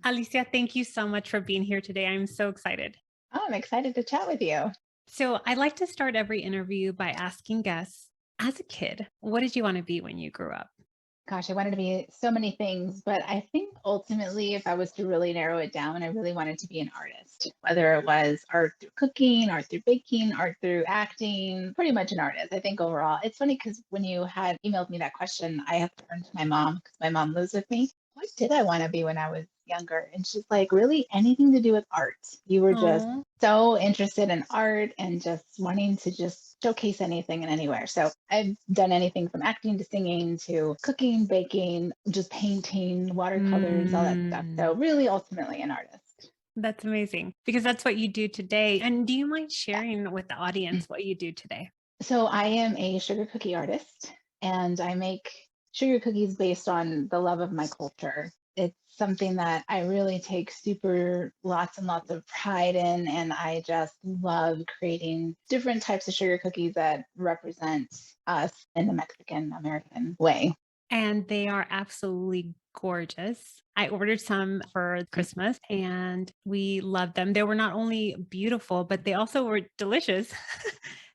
Alicia, thank you so much for being here today. I'm so excited. Oh, I'm excited to chat with you. So, I like to start every interview by asking guests, as a kid, what did you want to be when you grew up? Gosh, I wanted to be so many things, but I think ultimately, if I was to really narrow it down, I really wanted to be an artist, whether it was art through cooking, art through baking, art through acting, pretty much an artist. I think overall, it's funny because when you had emailed me that question, I have turned to my mom because my mom lives with me. What did I want to be when I was younger? And she's like, really anything to do with art. You were just Oh, so interested in art and just wanting to just showcase anything and anywhere. So I've done anything from acting to singing to cooking, baking, just painting, watercolors, all that stuff. So really ultimately an artist. that's amazing because that's what you do today. And do you mind Yeah. sharing with the audience what you do today? So I am a sugar cookie artist and I make sugar cookies based on the love of my culture. It's something that I really take super lots and lots of pride in. And I just love creating different types of sugar cookies that represent us in the Mexican American way. And they are absolutely gorgeous. I ordered some for Christmas and we loved them. They were not only beautiful, but they also were delicious.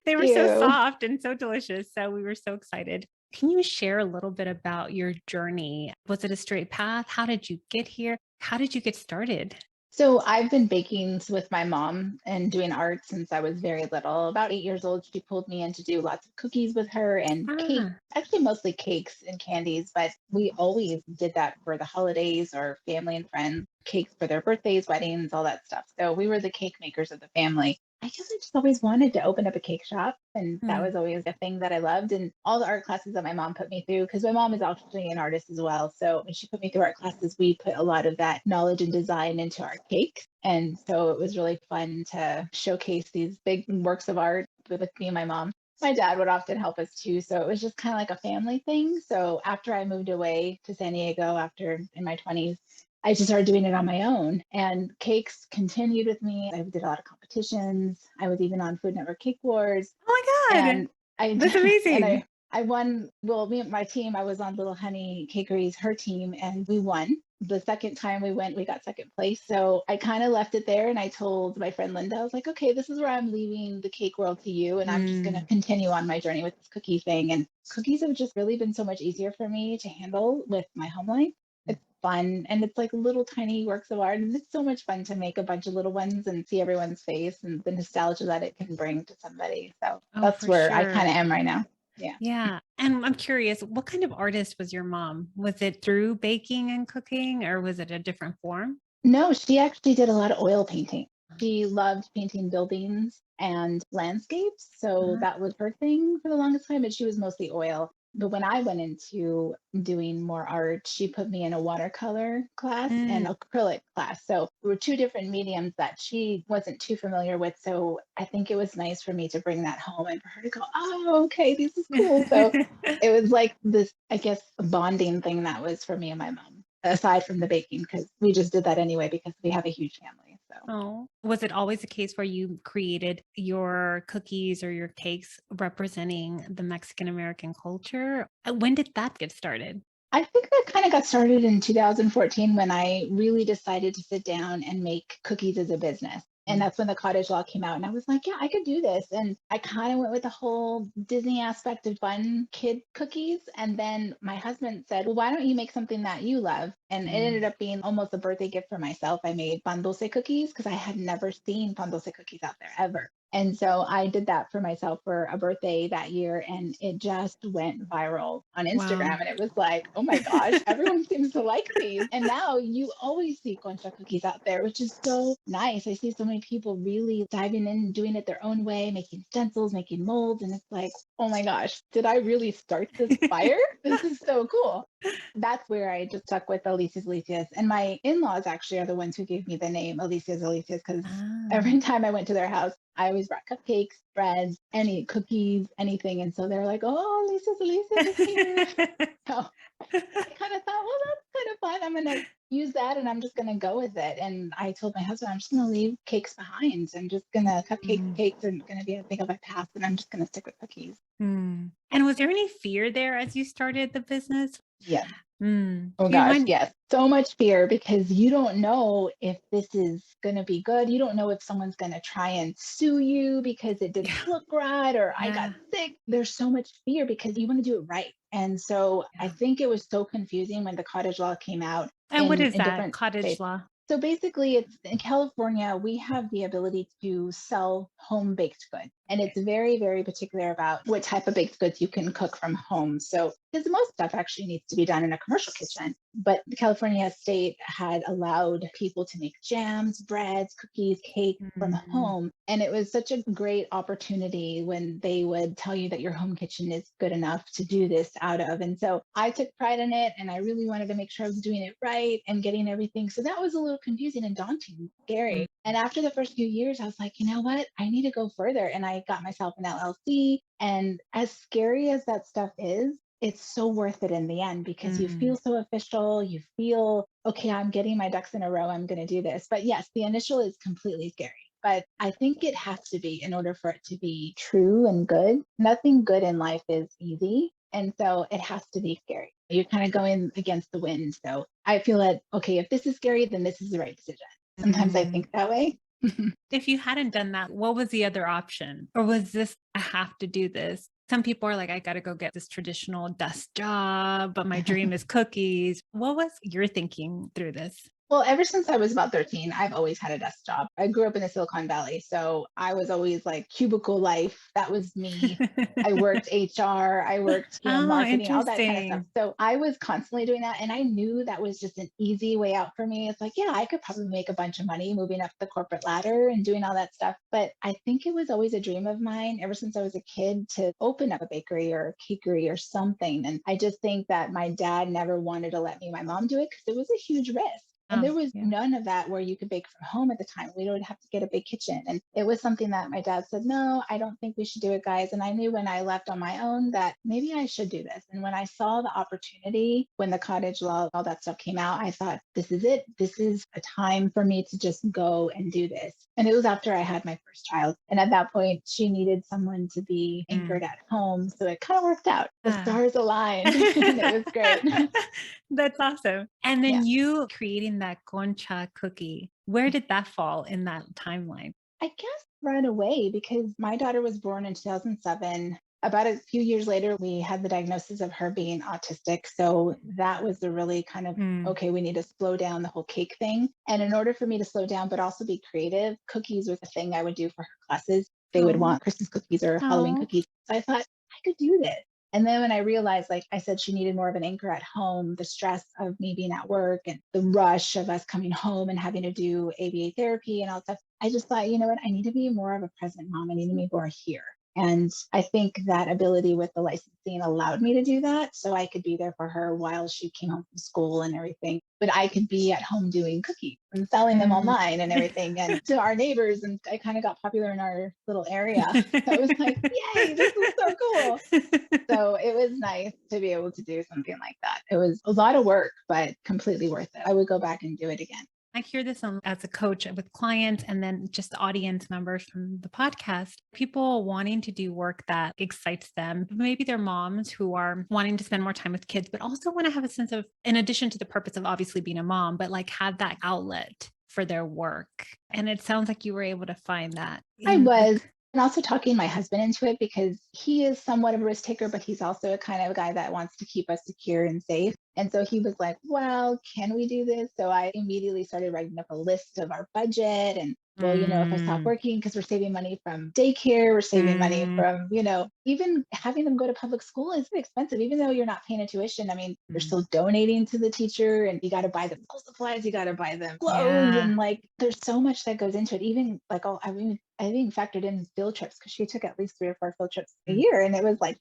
They were so You. soft and so delicious. So we were so excited. Can you share a little bit about your journey? Was it a straight path? How did you get here? How did you get started? So I've been baking with my mom and doing art since I was very little. About 8 years old, she pulled me in to do lots of cookies with her and cake, Ah, actually mostly cakes and candies, but we always did that for the holidays or family and friends, cakes for their birthdays, weddings, all that stuff. So we were the cake makers of the family. I guess I just always wanted to open up a cake shop. And that hmm. was always a thing that I loved. And all the art classes that my mom put me through, because my mom is actually an artist as well. So when she put me through art classes, we put a lot of that knowledge and design into our cakes. And so it was really fun to showcase these big works of art with me and my mom. My dad would often help us too. So it was just kind of like a family thing. So after I moved away to San Diego after in my 20s, I just started doing it on my own. And cakes continued with me. I did a lot of competitions. I was even on Food Network Cake Wars. Oh my God. And I That's and amazing. I won. Well, me and my team, I was on Little Honey Cakeries, her team, and we won. The second time we went, we got second place. So I kind of left it there and I told my friend Linda, I was like, okay, this is where I'm leaving the cake world to you. And I'm just going to Mm. continue on my journey with this cookie thing. And cookies have just really been so much easier for me to handle with my home life. It's fun and it's like little tiny works of art. And it's so much fun to make a bunch of little ones and see everyone's face and the nostalgia that it can bring to somebody. So Oh, that's for where I kind sure. of am right now. Yeah. Yeah. And I'm curious, what kind of artist was your mom? Was it through baking and cooking, or was it a different form? No, she actually did a lot of oil painting. She loved painting buildings and landscapes. So Uh-huh. that was her thing for the longest time, but she was mostly oil. But when I went into doing more art, she put me in a watercolor class and Mm. acrylic class. So there were two different mediums that she wasn't too familiar with. So I think it was nice for me to bring that home and for her to go, oh, okay, this is cool. So it was like this, I guess, bonding thing that was for me and my mom, aside from the baking, because we just did that anyway because we have a huge family. So Oh, was it always a case where you created your cookies or your cakes representing the Mexican American culture? When did that get started? I think that kind of got started in 2014 when I really decided to sit down and make cookies as a business. And that's when the cottage law came out. And I was like, yeah, I could do this. And I kind of went with the whole Disney aspect of fun kid cookies. And then my husband said, well, why don't you make something that you love? And it ended Mm. up being almost a birthday gift for myself. I made pan dulce cookies because I had never seen pan dulce cookies out there ever. And so I did that for myself for a birthday that year, and it just went viral on Wow. Instagram. And it was like, oh my gosh, everyone seems to like these. And now you always see Concha cookies out there, which is so nice. I see so many people really diving in, doing it their own way, making stencils, making molds. And it's like, oh my gosh, did I really start this fire? This is so cool. That's where I just stuck with Alicias. And my in laws actually are the ones who gave me the name Alicias because Ah. every time I went to their house, I always brought cupcakes, breads, any cookies, anything. And so they're like, oh, Alicias is here. So I kind of thought, well, that's kind of fun. I'm going to use that and I'm just going to go with it. And I told my husband, I'm just going to leave cakes behind. I'm just going to, Mm. cakes are going to be a thing of my past and I'm just going to stick with cookies. Mm. And was there any fear there as you started the business? Yeah. Oh Do you gosh, mind? yes. So much fear because you don't know if this is going to be good. You don't know if someone's going to try and sue you because it didn't Yeah. look right or I got Yeah. sick. There's so much fear because you want to do it right. And so I Yeah. think it was so confusing when the cottage law came out And what is in that different cottage states. law? So basically, it's in California, we have the ability to sell home baked goods. And Okay. it's very, very particular about what type of baked goods you can cook from home. So, because most stuff actually needs to be done in a commercial kitchen, but the California state had allowed people to make jams, breads, cookies, cake from Mm. home. And it was such a great opportunity when they would tell you that your home kitchen is good enough to do this out of. And so I took pride in it and I really wanted to make sure I was doing it right and getting everything. So that was a little confusing and daunting, Mm. scary. And after the first few years, I was like, you know what? I need to go further. And I got myself an LLC. And as scary as that stuff is, it's so worth it in the end because you feel Mm. so official. You feel, okay, I'm getting my ducks in a row. I'm going to do this. But yes, the initial is completely scary. But I think it has to be in order for it to be true and good. Nothing good in life is easy. And so it has to be scary. You're kind of going against the wind. So I feel that, okay, if this is scary, then this is the right decision. Sometimes I Mm. think that way. If you hadn't done that, what was the other option? Or was this, I have to do this? Some people are like, I got to go get this traditional desk job, but my dream is cookies. What was your thinking through this? Well, ever since I was about 13, I've always had a desk job. I grew up in the Silicon Valley, so I was always like cubicle life. That was me. I worked HR, I worked, Oh, marketing, all that kind of stuff. interesting. So I was constantly doing that. And I knew that was just an easy way out for me. It's like, yeah, I could probably make a bunch of money moving up the corporate ladder and doing all that stuff. But I think it was always a dream of mine ever since I was a kid to open up a bakery or a cakery or something. And I just think that my dad never wanted to let me, my mom do it because it was a huge risk. And Oh, there was yeah. none of that where you could bake from home at the time. We would have to get a big kitchen. And it was something that my dad said, no, I don't think we should do it, guys. And I knew when I left on my own that maybe I should do this. And when I saw the opportunity, when the cottage law, all that stuff came out, I thought, this is it. This is a time for me to just go and do this. And it was after I had my first child. And at that point, she needed someone to be Mm. anchored at home. So it kind of worked out. The Ah. stars aligned and it was great. That's awesome. And Yeah. then you creating that Concha cookie, where did that fall in that timeline? I guess right away because my daughter was born in 2007. About a few years later, we had the diagnosis of her being autistic. So that was the really kind of, Mm. okay, we need to slow down the whole cake thing. And in order for me to slow down, but also be creative, cookies was a thing I would do for her classes. They would Oh, want Christmas cookies or Halloween oh. cookies. So I thought I could do this. And then when I realized, like I said, she needed more of an anchor at home, the stress of me being at work and the rush of us coming home and having to do ABA therapy and all that stuff, I just thought, you know what, I need to be more of a present mom. I need to be more here. And I think that ability with the licensing allowed me to do that. So I could be there for her while she came home from school and everything. But I could be at home doing cookies and selling them Mm. online and everything and to our neighbors. And I kind of got popular in our little area. So I was like, yay, this is so cool. So it was nice to be able to do something like that. It was a lot of work, but completely worth it. I would go back and do it again. I hear this as a coach with clients and then just audience members from the podcast, people wanting to do work that excites them. Maybe they're moms who are wanting to spend more time with kids, but also want to have a sense of, in addition to the purpose of obviously being a mom, but like have that outlet for their work. And it sounds like you were able to find that I in the. was. And also talking my husband into it because he is somewhat of a risk taker, but he's also a kind of a guy that wants to keep us secure and safe. And so he was like, well, can we do this? So I immediately started writing up a list of our budget and well, if I stop Mm, working, because we're saving money from daycare, we're saving money mm, from, even having them go to public school is expensive, even though you're not paying a tuition. I mean, you're mm. still donating to the teacher and you got to buy them school supplies, you got to buy them clothes. Yeah. And like, there's so much that goes into it. Even like, oh, I even factored in field trips because she took at least 3 or 4 field trips a Mm, year. And it was like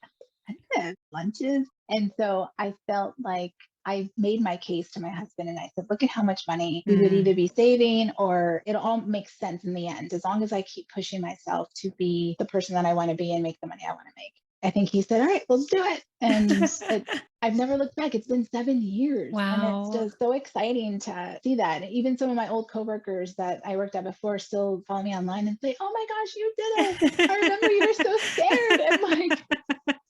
lunches. And so I felt like I made my case to my husband and I said, look at how much money we would mm. either be saving or it all makes sense in the end, as long as I keep pushing myself to be the person that I want to be and make the money I want to make. I think he said, all right, let's do it. And I've never looked back. It's been 7 years and it's Wow. just so exciting to see that. Even some of my old coworkers that I worked at before still follow me online and say, oh my gosh, you did it. I remember you were so scared. And like,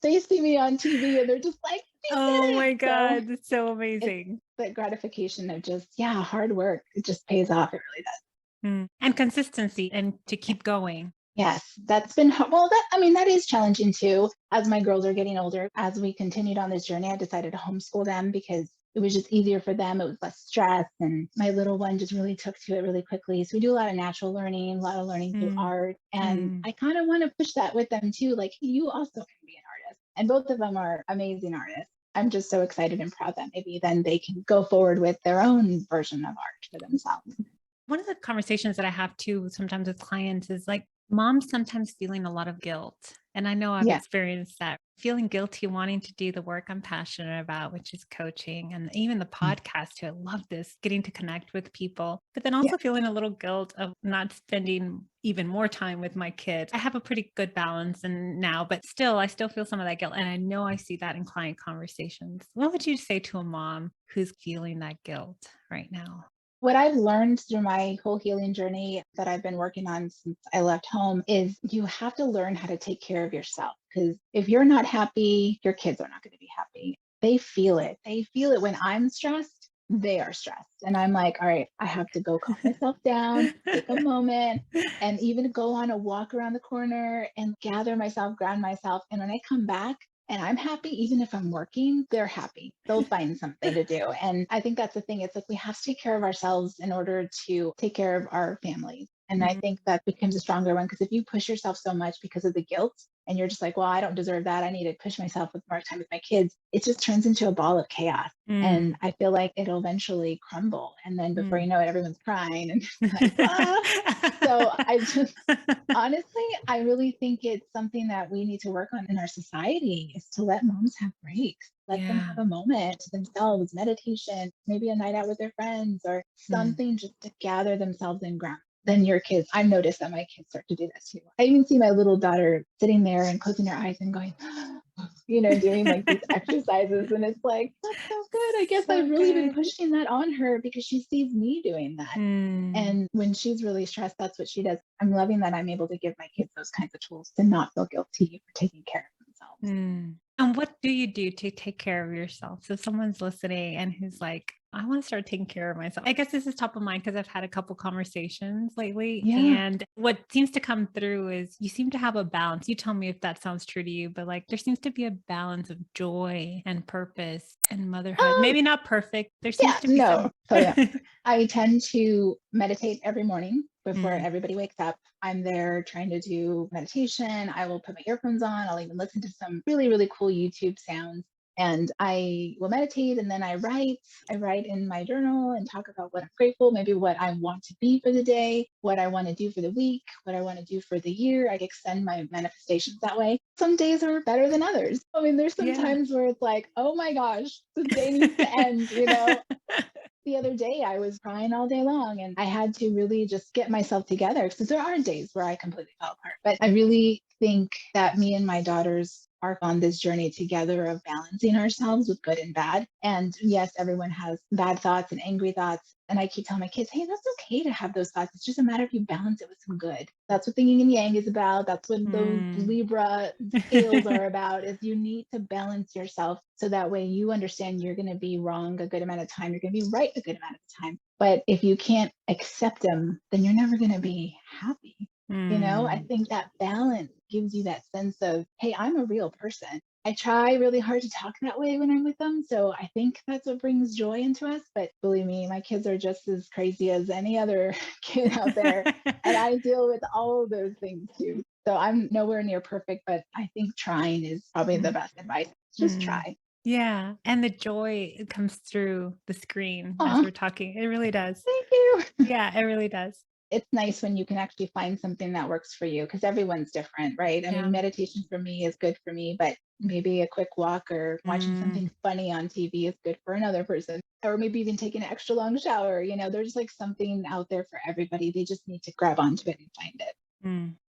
they see me on TV and they're just like, We Oh did it. my So God. That's so it's amazing. the gratification of just, yeah, hard work. It just pays off. It really does. And consistency and to Yeah. keep going. Yes, that's been well, I mean, that is challenging too. As my girls are getting older, as we continued on this journey, I decided to homeschool them because it was just easier for them. It was less stress. And my little one just really took to it really quickly. So we do a lot of natural learning, a lot of learning through Mm, art. And mm. I kind of want to push that with them too. Like, "Hey, you also can be an artist." And both of them are amazing artists. I'm just so excited and proud that maybe then they can go forward with their own version of art for themselves. One of the conversations that I have too sometimes with clients is like moms sometimes feeling a lot of guilt. And I know I've Yeah. experienced that feeling guilty, wanting to do the work I'm passionate about, which is coaching and even the Mm. podcast too. I love this, getting to connect with people, but then Yeah. also feeling a little guilt of not spending even more time with my kids. I have a pretty good balance and now, but still, I still feel some of that guilt. And I know I see that in client conversations. What would you say to a mom who's feeling that guilt right now? What I've learned through my whole healing journey that I've been working on since I left home is you have to learn how to take care of yourself. Because if you're not happy, your kids are not going to be happy. They feel it. They feel it when I'm stressed. They are stressed. And I'm like, all right, I have to go calm myself down, take a moment, and even go on a walk around the corner and gather myself, ground myself. And when I come back, and I'm happy, even if I'm working, they're happy. They'll find something to do. And I think that's the thing. It's like we have to take care of ourselves in order to take care of our families. And I Mm, think that becomes a stronger one because if you push yourself so much because of the guilt and you're just like, well, I don't deserve that. I need to push myself with more time with my kids. It just turns into a ball of chaos. And mm, I feel like it'll eventually crumble. And then before you mm. know it, everyone's crying and like, ah. So I just, honestly, I really think it's something that we need to work on in our society is to let moms have breaks. Let them Yeah. have a moment to themselves, meditation, maybe a night out with their friends or Mm. something just to gather themselves and ground. Then your kids, I've noticed that my kids start to do this too. I even see my little daughter sitting there and closing her eyes and going, doing like these exercises. And it's like, that's so good. I guess So I've really been good. pushing that on her because she sees me doing that. Mm, And when she's really stressed, that's what she does. I'm loving that I'm able to give my kids those kinds of tools to not feel guilty for taking care of themselves. mm. And what do you do to take care of yourself? So someone's listening and who's like, I want to start taking care of myself. I guess this is top of mind because I've had a couple conversations lately. Yeah. And what seems to come through is you seem to have a balance. You tell me if that sounds true to you, but like there seems to be a balance of joy and purpose and motherhood. Um, Maybe not perfect. There seems yeah, to be no. some. So yeah. I tend to meditate every morning before Mm, everybody wakes up. I'm there trying to do meditation. I will put my earphones on. I'll even listen to some really, really cool YouTube sounds. And I will meditate and then I write. I write in my journal and talk about what I'm grateful, maybe what I want to be for the day, what I want to do for the week, what I want to do for the year. I extend my manifestations that way. Some days are better than others. I mean, there's some yeah. times where it's like, oh my gosh, this day needs to end. The other day I was crying all day long and I had to really just get myself together because there are days where I completely fell apart. But I really think that me and my daughters are on this journey together of balancing ourselves with good and bad. And yes, everyone has bad thoughts and angry thoughts. And I keep telling my kids, hey, that's okay to have those thoughts. It's just a matter of you balance it with some good. That's what the yin and yang is about. That's what those Mm. Libra scales are about is you need to balance yourself so that way you understand you're going to be wrong a good amount of time. You're going to be right a good amount of time. But if you can't accept them, then you're never going to be happy. I Mm. think that balance gives you that sense of, hey, I'm a real person. I try really hard to talk that way when I'm with them. So I think that's what brings joy into us. But believe me, my kids are just as crazy as any other kid out there. And I deal with all of those things too. So I'm nowhere near perfect, but I think trying is probably the Mm. best advice. Just Mm. try. Yeah, and the joy it comes through the screen as Aw, we're talking. It really does. thank you. Yeah, it really does. It's nice when you can actually find something that works for you because everyone's different, right? I mean, Yeah. meditation for me is good for me, but maybe a quick walk or watching Mm. something funny on TV is good for another person. Or maybe even taking an extra long shower. There's like something out there for everybody. They just need to grab onto it and find it.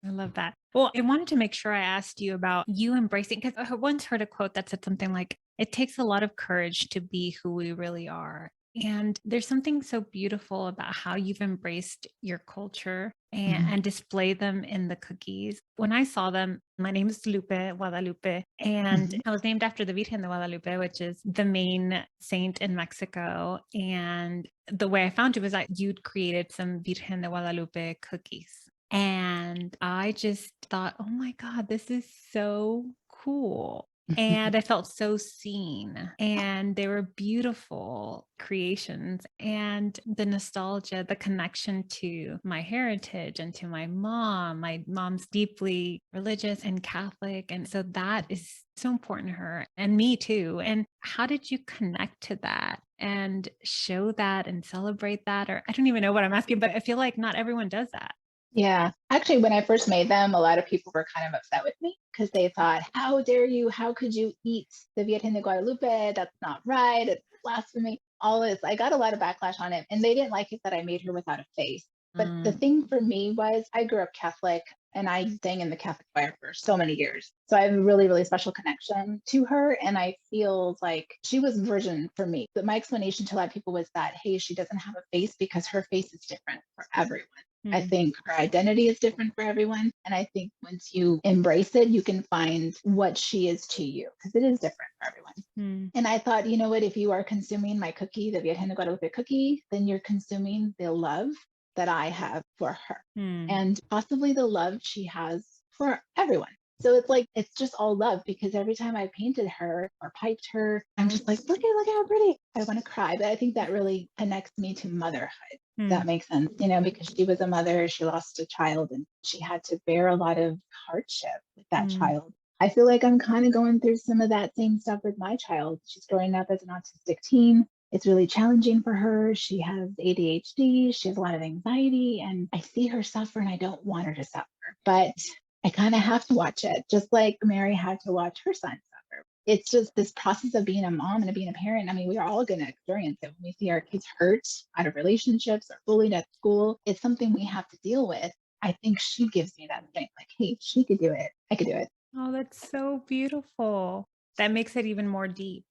I love that. Well, I wanted to make sure I asked you about you embracing, because I once heard a quote that said something like, it takes a lot of courage to be who we really are. And there's something so beautiful about how you've embraced your culture Mhm. and display them in the cookies. When I saw them, my name is Guadalupe, and Mhm. I was named after the Virgen de Guadalupe, which is the main saint in Mexico. And the way I found you was that you'd created some Virgen de Guadalupe cookies. And I just thought, oh my God, this is so cool. And I felt so seen, and they were beautiful creations. And the nostalgia, the connection to my heritage and to my mom. My mom's deeply religious and Catholic. And so that is so important to her and me too. And how did you connect to that and show that and celebrate that? Or I don't even know what I'm asking, but I feel like not everyone does that. Yeah. Actually, when I first made them, a lot of people were kind of upset with me because they thought, how dare you? How could you eat the Virgen de Guadalupe? That's not right. It's blasphemy. All this. I got a lot of backlash on it. And they didn't like it that I made her without a face. But the Mm, thing for me was I grew up Catholic and I sang in the Catholic choir for so many years. So I have a really, really special connection to her. And I feel like she was virgin for me. But my explanation to a lot of people was that, hey, she doesn't have a face because her face is different for everyone. I mm, think her identity is different for everyone. And I think once you embrace it, you can find what she is to you because it is different for everyone. mm, And I thought, you know what, if you are consuming my cookie, the Virgen de Guadalupe cookie, then you're consuming the love that I have for her mm. and possibly the love she has for everyone. So it's like, it's just all love because every time I painted her or piped her, I'm just like, look at how pretty. I want to cry. But I think that really connects me to motherhood. Mm, That makes sense, because she was a mother, she lost a child, and she had to bear a lot of hardship with that mm, child. I feel like I'm kind of going through some of that same stuff with my child. She's growing up as an autistic teen. It's really challenging for her. She has ADHD, she has a lot of anxiety, and I see her suffer and I don't want her to suffer. But I kind of have to watch it, just like Mary had to watch her son suffer. It's just this process of being a mom and being a parent. I mean, we are all going to experience it when we see our kids hurt out of relationships or bullied at school. It's something we have to deal with. I think she gives me that strength, like, hey, she could do it. I could do it. Oh, that's so beautiful. That makes it even more deep.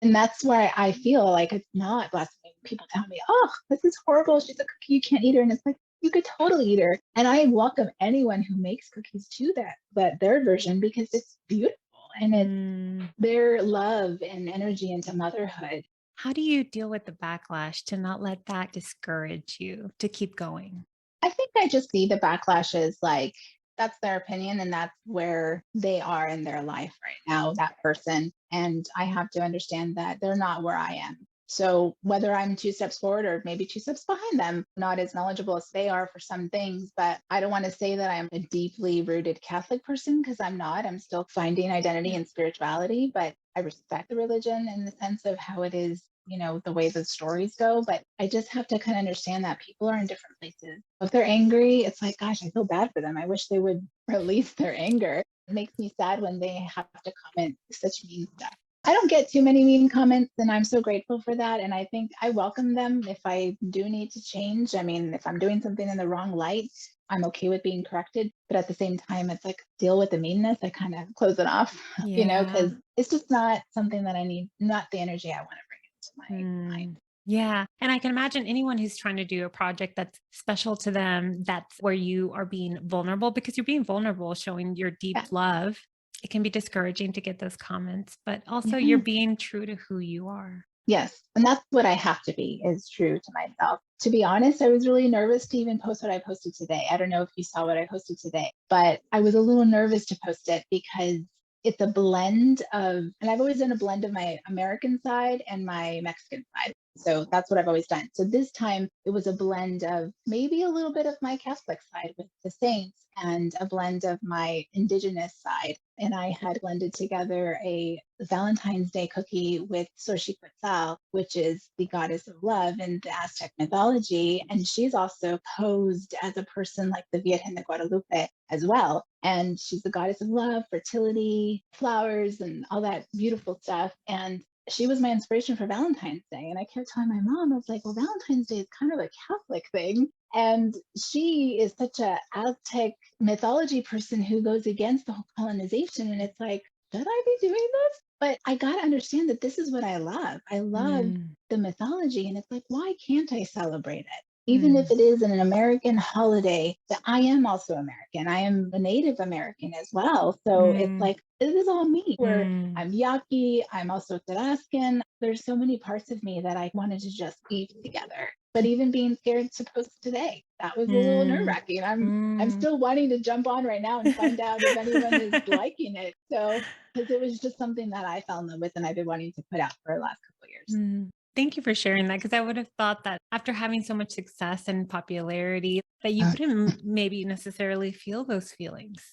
And that's why I feel like it's not blasphemy. People tell me, oh, this is horrible. She's a cookie. You can't eat her. And it's like, you could totally eat her. And I welcome anyone who makes cookies to that their version because it's beautiful and it's Mm. their love and energy into motherhood. How do you deal with the backlash to not let that discourage you to keep going? I think I just see the backlash as like, that's their opinion and that's where they are in their life right now, that person. And I have to understand that they're not where I am. So whether I'm 2 steps forward or maybe 2 steps behind them, not as knowledgeable as they are for some things, but I don't want to say that I'm a deeply rooted Catholic person because I'm not. I'm still finding identity and spirituality, but I respect the religion in the sense of how it is, the way the stories go. But I just have to kind of understand that people are in different places. If they're angry, it's like, gosh, I feel bad for them. I wish they would release their anger. It makes me sad when they have to comment such mean stuff. I don't get too many mean comments, and I'm so grateful for that. And I think I welcome them if I do need to change. I mean, if I'm doing something in the wrong light, I'm okay with being corrected. But at the same time, it's like deal with the meanness. I kind of close it off, Yeah. because it's just not something that I need, not the energy I want to bring into my mind. Mm. Yeah. And I can imagine anyone who's trying to do a project that's special to them, that's where you are being vulnerable because you're being vulnerable, showing your deep Yeah. love. It can be discouraging to get those comments, but also you're Yeah. being true to who you are. Yes. And that's what I have to be is true to myself. To be honest, I was really nervous to even post what I posted today. I don't know if you saw what I posted today, but I was a little nervous to post it because it's a blend of, and I've always done a blend of my American side and my Mexican side. So that's what I've always done. So this time it was a blend of maybe a little bit of my Catholic side with the saints and a blend of my indigenous side. And I had blended together a Valentine's Day cookie with Xochiquetzal, which is the goddess of love in the Aztec mythology. And she's also posed as a person like the Virgen de Guadalupe as well. And she's the goddess of love, fertility, flowers, and all that beautiful stuff. And she was my inspiration for Valentine's Day. And I kept telling my mom, I was like, well, Valentine's Day is kind of a Catholic thing. And she is such a Aztec mythology person who goes against the whole colonization. And it's like, should I be doing this? But I got to understand that this is what I love. I love Mm, the mythology. And it's like, why can't I celebrate it? Even if mm, it is an American holiday, that I am also American. I am a Native American as well. So it's mm, like, it is all me. Where mm, I'm Yaqui, I'm also Tarascan. There's so many parts of me that I wanted to just be together. But even being scared to post today, that was a little nerve mm, wracking. I'm mm. still wanting to jump on right now and find out if anyone is liking it. So because it was just something that I fell in love with and I've been wanting to put out for the last couple of years. Mm. Thank you for sharing that because I would have thought that after having so much success and popularity, that you Uh, wouldn't maybe necessarily feel those feelings.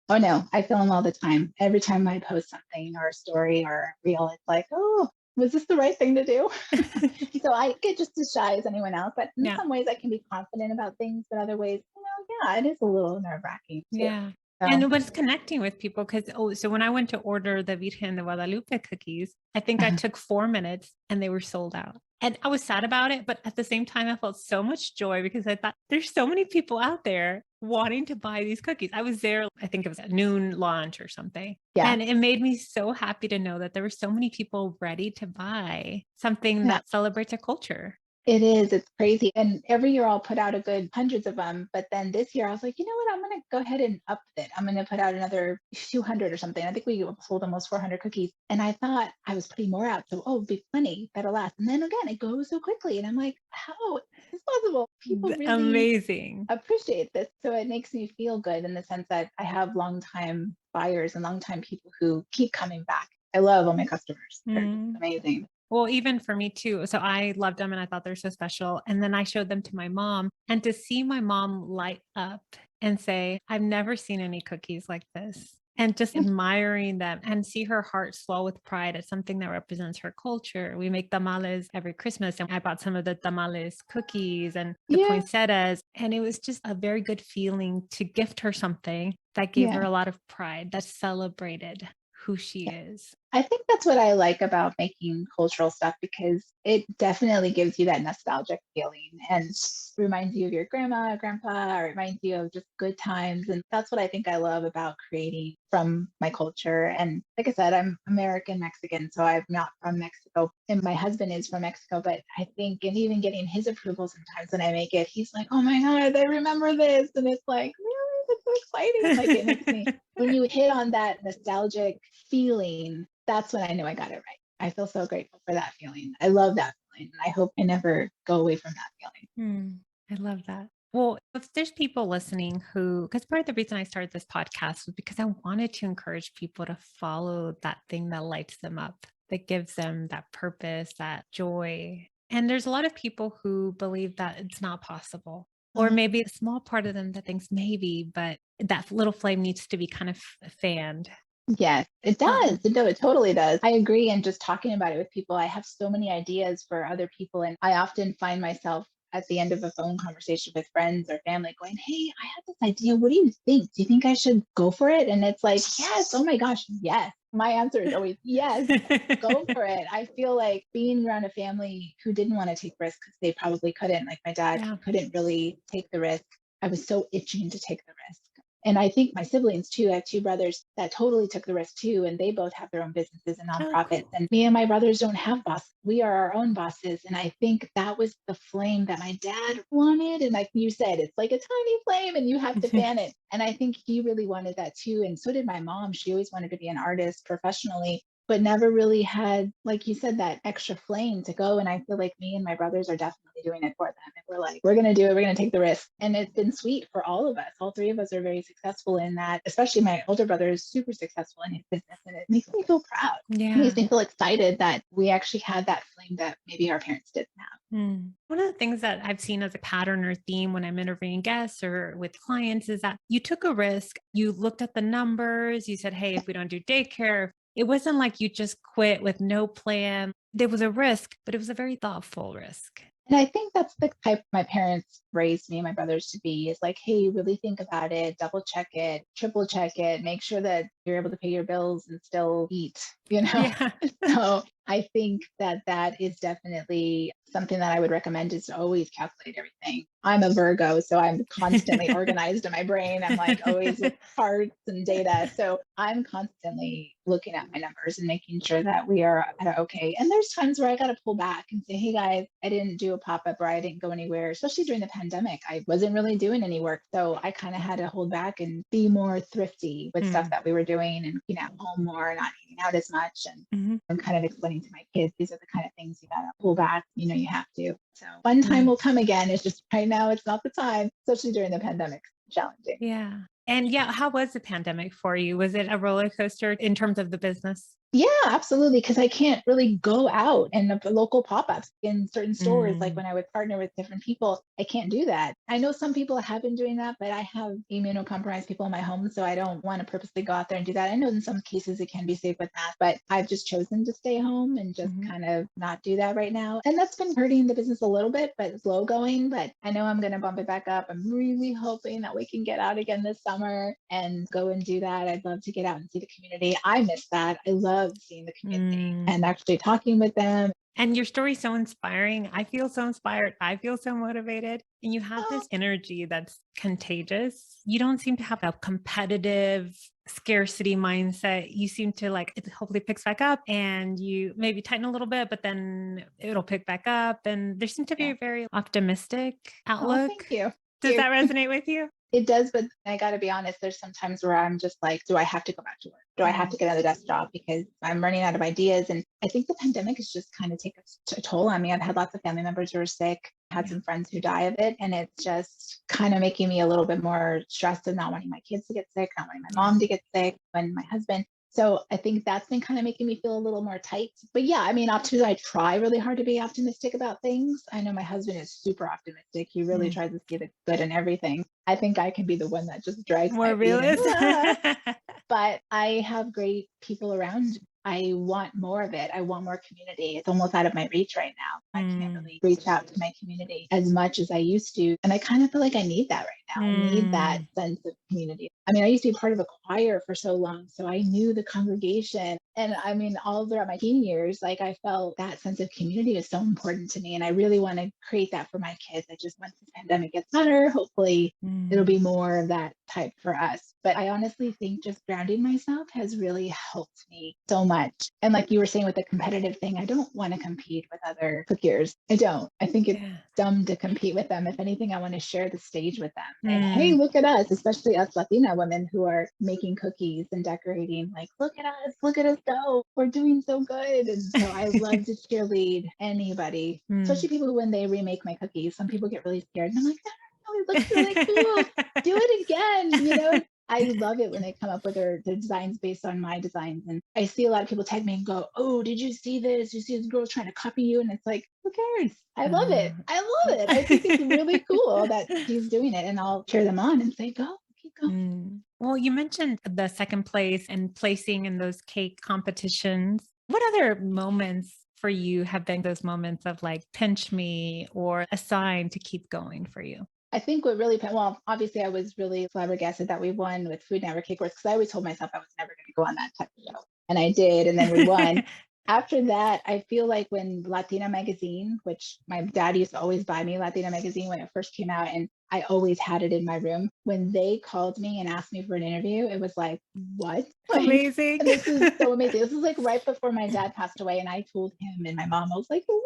oh no, I feel them all the time. Every time I post something or a story or a reel, it's like, oh, was this the right thing to do? So I get just as shy as anyone else, but in Yeah. some ways I can be confident about things, but other ways, yeah, it is a little nerve wracking too. Yeah. And So it was connecting with people because, oh, so when I went to order the Virgen de Guadalupe cookies, I think I took 4 minutes and they were sold out. And I was sad about it, but at the same time, I felt so much joy because I thought there's so many people out there wanting to buy these cookies. I was there, I think it was at noon launch or something. yeah, And it made me so happy to know that there were so many people ready to buy something yeah. that celebrates a culture. It is. It's crazy. And every year I'll put out a good hundreds of them. But then this year I was like, you know what? I'm going to go ahead and up it. I'm going to put out another 200 or something. I think we sold almost 400 cookies. And I thought I was putting more out. So, oh, it'll be plenty. That'll last. And then again, it goes so quickly. And I'm like, how is this possible? People really Amazing. appreciate this. So it makes me feel good in the sense that I have longtime buyers and longtime people who keep coming back. I love all my customers. They're just Mm. amazing. Well, even for me too. So I loved them and I thought they're so special. And then I showed them to my mom and to see my mom light up and say, I've never seen any cookies like this. And just admiring them and see her heart swell with pride at something that represents her culture. We make tamales every Christmas, and I bought some of the tamales cookies and the Yeah. poinsettias. And it was just a very good feeling to gift her something that gave her Yeah. a lot of pride, that celebrated who she Yeah. is. I think that's what I like about making cultural stuff because it definitely gives you that nostalgic feeling and reminds you of your grandma, grandpa, or reminds you of just good times. And that's what I think I love about creating from my culture. And like I said, I'm American Mexican, so I'm not from Mexico. And my husband is from Mexico, but I think, and even getting his approval sometimes when I make it, he's like, oh my God, I remember this. And it's like, really? That's so exciting. Like it makes me, when you hit on that nostalgic feeling, that's when I knew I got it right. I feel so grateful for that feeling. I love that feeling. And I hope I never go away from that feeling. Hmm, I love that. Well, if there's people listening who, because part of the reason I started this podcast was because I wanted to encourage people to follow that thing that lights them up, that gives them that purpose, that joy. And there's a lot of people who believe that it's not possible. Or Mhm. maybe a small part of them that thinks maybe, but that little flame needs to be kind of fanned. Yes, it does. Um, No, it totally does. I agree. And just talking about it with people, I have so many ideas for other people. And I often find myself at the end of a phone conversation with friends or family going, hey, I had this idea. What do you think? Do you think I should go for it? And it's like, yes. Oh my gosh, yes. My answer is always yes. Go for it. I feel like being around a family who didn't want to take risks because they probably couldn't, like my dad, yeah. he couldn't really take the risk. I was so itching to take the risk. And I think my siblings too, I have two brothers that totally took the risk too, and they both have their own businesses and Oh, nonprofits. cool. And me and my brothers don't have bosses. We are our own bosses. And I think that was the flame that my dad wanted. And like you said, it's like a tiny flame and you have to fan it. And I think he really wanted that too. And so did my mom. She always wanted to be an artist professionally, but never really had, like you said, that extra flame to go. And I feel like me and my brothers are definitely doing it for them. And we're like, we're going to do it. We're going to take the risk. And it's been sweet for all of us. All three of us are very successful in that, especially my older brother is super successful in his business. And it makes me feel proud. It makes Yeah. me feel excited that we actually had that flame that maybe our parents didn't have. Mm. One of the things that I've seen as a pattern or theme when I'm interviewing guests or with clients is that you took a risk, you looked at the numbers, you said, hey, if we don't do daycare, it wasn't like you just quit with no plan. There was a risk, but it was a very thoughtful risk. And I think that's the type my parents raised me and my brothers to be is like, hey, really think about it, double check it, triple check it, make sure that you're able to pay your bills and still eat, you know? Yeah. So I think that that is definitely something that I would recommend, is to always calculate everything. I'm a Virgo, so I'm constantly organized in my brain. I'm like always with charts and data. So I'm constantly looking at my numbers and making sure that we are at okay. And there's times where I got to pull back and say, hey guys, I didn't do a pop up, or I didn't go anywhere, especially during the pandemic. I wasn't really doing any work. So I kind of had to hold back and be more thrifty with stuff Mm. that we were doing, and at home more, not eating out as much. And Mhm. I'm kind of explaining to my kids, these are the kind of things you gotta pull back, you have to. So one time Mm. will come again. It's just right now it's not the time, especially during the pandemic. Challenging. Yeah. And yeah, how was the pandemic for you? Was it a roller coaster in terms of the business? Yeah, absolutely. Because I can't really go out and the local pop-ups in certain stores. Like Mm. when I would partner with different people, I can't do that. I know some people have been doing that, but I have immunocompromised people in my home, so I don't want to purposely go out there and do that. I know in some cases it can be safe with masks, but I've just chosen to stay home and just Mhm. kind of not do that right now. And that's been hurting the business a little bit, but it's slow going. But I know I'm going to bump it back up. I'm really hoping that we can get out again this summer and go and do that. I'd love to get out and see the community. I miss that. I love seeing the community and Mm. actually talking with them. And your story is so inspiring. I feel so inspired. I feel so motivated. And you have Oh, this energy that's contagious. You don't seem to have a competitive scarcity mindset. You seem to like it hopefully picks back up and you maybe tighten a little bit, but then it'll pick back up. And there seems to be yeah. a very optimistic Oh, outlook. thank you. Does Thank that you. resonate with you? It does, but I got to be honest, there's some times where I'm just like, do I have to go back to work? Do I have Mm. to get another desk job because I'm running out of ideas? And I think the pandemic has just kind of taken a toll on me. I've had lots of family members who are sick, had Yeah. some friends who die of it. And it's just kind of making me a little bit more stressed of not wanting my kids to get sick, not wanting my Yeah. mom to get sick, and my husband. So I think that's been kind of making me feel a little more tight. But yeah, I mean, optimism, I try really hard to be optimistic about things. I know my husband is super optimistic. He really Mm. tries to see the good in everything. I think I can be the one that just drags More my feet and realist. but I have great people around. I want more of it. I want more community. It's almost out of my reach right now. I can't Mm. really reach out to my community as much as I used to. And I kind of feel like I need that right now. I need that Mm. sense of community. I mean, I used to be part of a choir for so long, so I knew the congregation. And I mean, all throughout my teen years, like I felt that sense of community is so important to me. And I really want to create that for my kids. I just, once this pandemic gets better, hopefully it'll Mm. be more of that type for us. But I honestly think just grounding myself has really helped me so much. And like you were saying with the competitive thing, I don't want to compete with other cookiers. I don't. I think it's Yeah. dumb to compete with them. If anything, I want to share the stage with them. Say, hey, Mm. look at us, especially us Latina women who are making cookies and decorating. Like, look at us go. We're doing so good. And so I love to cheerlead anybody, Mm. especially people when they remake my cookies. Some people get really scared. And I'm like, it looks really cool. Do it again. I love it when they come up with their designs based on my designs. And I see a lot of people tag me and go, oh, did you see this? You see this girl trying to copy you? And it's like, who cares? I love it. Uh, I love it. I think it's really cool that she's doing it. And I'll cheer them on and say, go, keep going. Well, you mentioned the second place and placing in those cake competitions. What other moments for you have been those moments of like pinch me or a sign to keep going for you? I think what really, well, obviously, I was really flabbergasted that we won with Food Network Cake Wars, because I always told myself I was never going to go on that type of show. And I did. And then we won. After that, I feel like when Latina Magazine, which my dad used to always buy me Latina Magazine when it first came out, and I always had it in my room, when they called me and asked me for an interview, it was like, what? Like, Amazing. and this is so amazing. This is like right before my dad passed away. And I told him and my mom, I was like, look,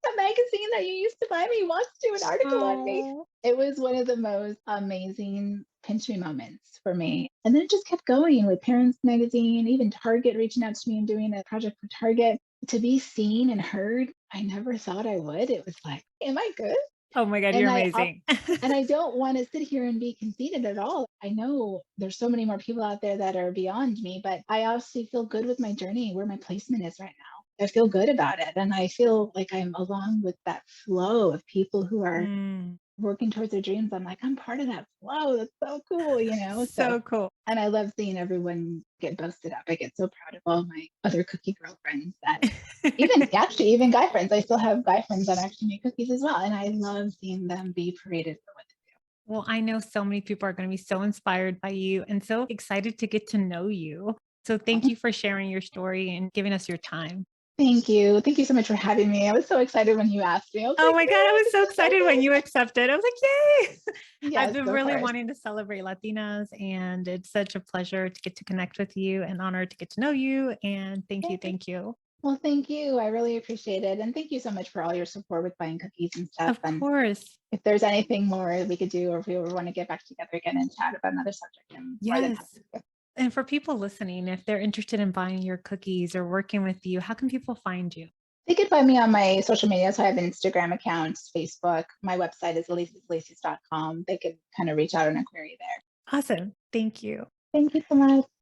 the magazine that you used to buy me wants to do an article on me. Oh. It was one of the most amazing pinch me moments for me. And then it just kept going with Parents Magazine, even Target reaching out to me and doing a project for Target. To be seen and heard, I never thought I would. It was like, am I good? Oh my God, And you're I amazing. and I don't want to sit here and be conceited at all. I know there's so many more people out there that are beyond me, but I also feel good with my journey, where my placement is right now. I feel good about it. And I feel like I'm along with that flow of people who are Mm, working towards their dreams. I'm like, I'm part of that flow. That's so cool. So, so cool. and I love seeing everyone get boasted up. I get so proud of all my other cookie girlfriends that even guy friends. I still have guy friends that actually make cookies as well. And I love seeing them be paraded for what they Well, I know so many people are going to be so inspired by you and so excited to get to know you. So thank do. you for sharing your story and giving us your time. Thank you. Thank you so much for having me. I was so excited when you asked me. I was Oh like, my God, I yes, was so I'm so excited when you excited. accepted. I was like, yay. I've Yes, been of really course. wanting to celebrate Latinas, and it's such a pleasure to get to connect with you and honor to get to know you. And thank you. Yay. Thank you. Well, thank you. I really appreciate it. And thank you so much for all your support with buying cookies and stuff. Of And course. if there's anything more we could do, or if we ever want to get back together again and chat about another subject, I'm more than Yes. happy to. And for people listening, if they're interested in buying your cookies or working with you, how can people find you? They can find me on my social media. So I have Instagram accounts, Facebook. My website is aliciasdelicias.com. They could kind of reach out on a query there. Awesome. Thank you. Thank you so much.